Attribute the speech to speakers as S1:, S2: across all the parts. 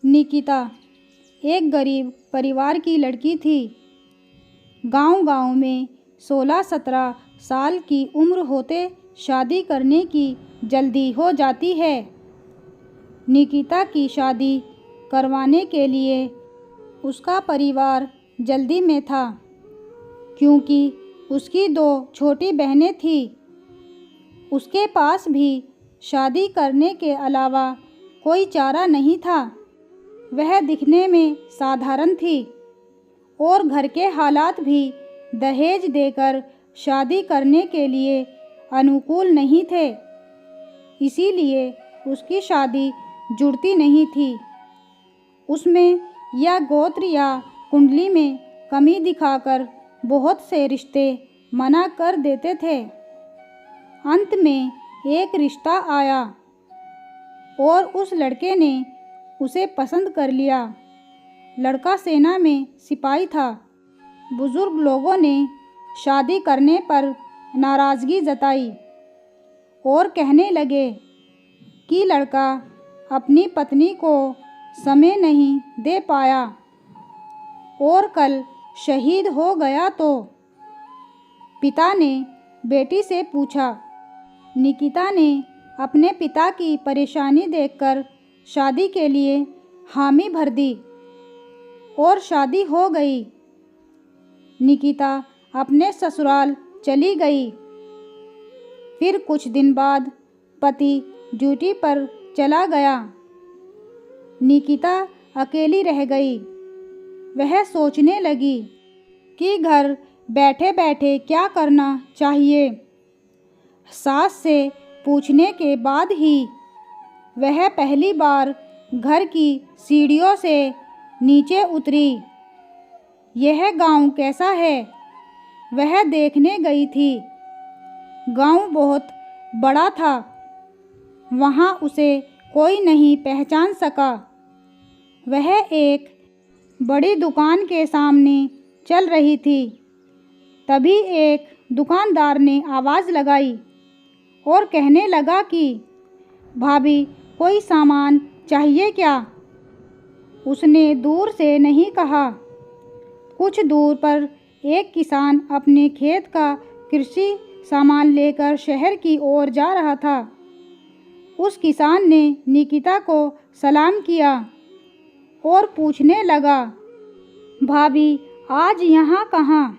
S1: निकिता एक गरीब परिवार की लड़की थी। गांव-गांव में 16-17 साल की उम्र होते शादी करने की जल्दी हो जाती है। निकिता की शादी करवाने के लिए उसका परिवार जल्दी में था, क्योंकि उसकी 2 छोटी बहनें थीं। उसके पास भी शादी करने के अलावा कोई चारा नहीं था। वह दिखने में साधारण थी और घर के हालात भी दहेज देकर शादी करने के लिए अनुकूल नहीं थे, इसीलिए उसकी शादी जुड़ती नहीं थी। उसमें या गोत्र या कुंडली में कमी दिखाकर बहुत से रिश्ते मना कर देते थे। अंत में एक रिश्ता आया और उस लड़के ने उसे पसंद कर लिया। लड़का सेना में सिपाही था। बुजुर्ग लोगों ने शादी करने पर नाराज़गी जताई और कहने लगे कि लड़का अपनी पत्नी को समय नहीं दे पाया और कल शहीद हो गया तो। पिता ने बेटी से पूछा। निकिता ने अपने पिता की परेशानी देखकर शादी के लिए हामी भर दी और शादी हो गई। निकिता अपने ससुराल चली गई। फिर कुछ दिन बाद पति ड्यूटी पर चला गया। निकिता अकेली रह गई। वह सोचने लगी कि घर बैठे बैठे क्या करना चाहिए। सास से पूछने के बाद ही वह पहली बार घर की सीढ़ियों से नीचे उतरी। यह गांव कैसा है, वह देखने गई थी। गांव बहुत बड़ा था। वहां उसे कोई नहीं पहचान सका। वह एक बड़ी दुकान के सामने चल रही थी। तभी एक दुकानदार ने आवाज़ लगाई और कहने लगा कि भाभी, कोई सामान चाहिए क्या? उसने दूर से नहीं कहा। कुछ दूर पर एक किसान अपने खेत का कृषि सामान लेकर शहर की ओर जा रहा था। उस किसान ने निकिता को सलाम किया और पूछने लगा, भाभी आज यहाँ कहाँ?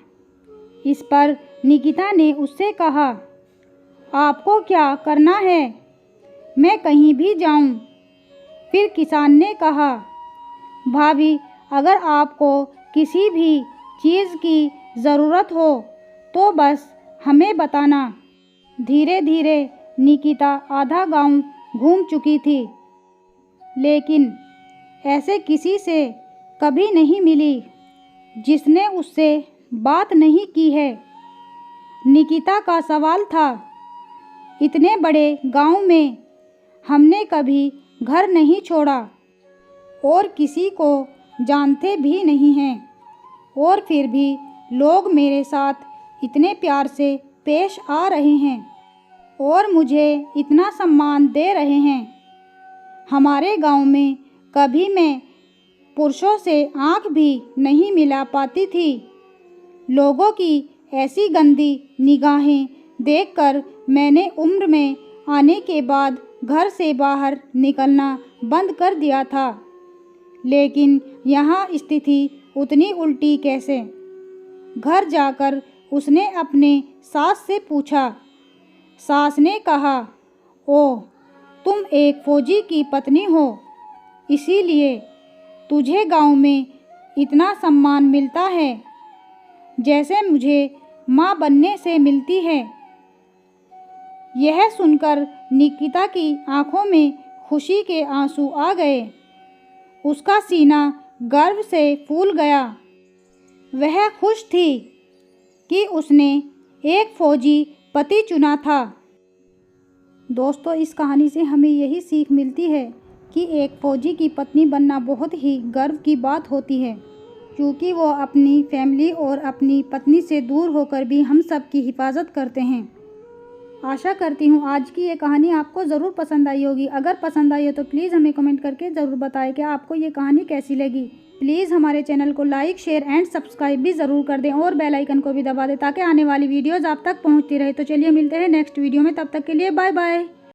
S1: इस पर निकिता ने उससे कहा, आपको क्या करना है, मैं कहीं भी जाऊं। फिर किसान ने कहा, भाभी अगर आपको किसी भी चीज़ की ज़रूरत हो तो बस हमें बताना। धीरे धीरे निकिता आधा गांव घूम चुकी थी, लेकिन ऐसे किसी से कभी नहीं मिली जिसने उससे बात नहीं की है। निकिता का सवाल था, इतने बड़े गांव में हमने कभी घर नहीं छोड़ा और किसी को जानते भी नहीं हैं, और फिर भी लोग मेरे साथ इतने प्यार से पेश आ रहे हैं और मुझे इतना सम्मान दे रहे हैं। हमारे गांव में कभी मैं पुरुषों से आंख भी नहीं मिला पाती थी। लोगों की ऐसी गंदी निगाहें देखकर मैंने उम्र में आने के बाद घर से बाहर निकलना बंद कर दिया था। लेकिन यहाँ स्थिति उतनी उल्टी कैसे? घर जाकर उसने अपने सास से पूछा। सास ने कहा, ओह, तुम एक फौजी की पत्नी हो, इसीलिए तुझे गांव में इतना सम्मान मिलता है जैसे मुझे माँ बनने से मिलती है। यह सुनकर निकिता की आंखों में खुशी के आंसू आ गए। उसका सीना गर्व से फूल गया। वह खुश थी कि उसने एक फौजी पति चुना था। दोस्तों, इस कहानी से हमें यही सीख मिलती है कि एक फौजी की पत्नी बनना बहुत ही गर्व की बात होती है, क्योंकि वो अपनी फैमिली और अपनी पत्नी से दूर होकर भी हम सब की हिफाजत करते हैं। आशा करती हूँ आज की ये कहानी आपको ज़रूर पसंद आई होगी। अगर पसंद आई हो तो प्लीज़ हमें कमेंट करके ज़रूर बताएं कि आपको ये कहानी कैसी लगी। प्लीज़ हमारे चैनल को लाइक, शेयर एंड सब्सक्राइब भी ज़रूर कर दें और बेल आइकन को भी दबा दें ताकि आने वाली वीडियोज़ आप तक पहुँचती रहे। तो चलिए मिलते हैं नेक्स्ट वीडियो में, तब तक के लिए बाय बाय।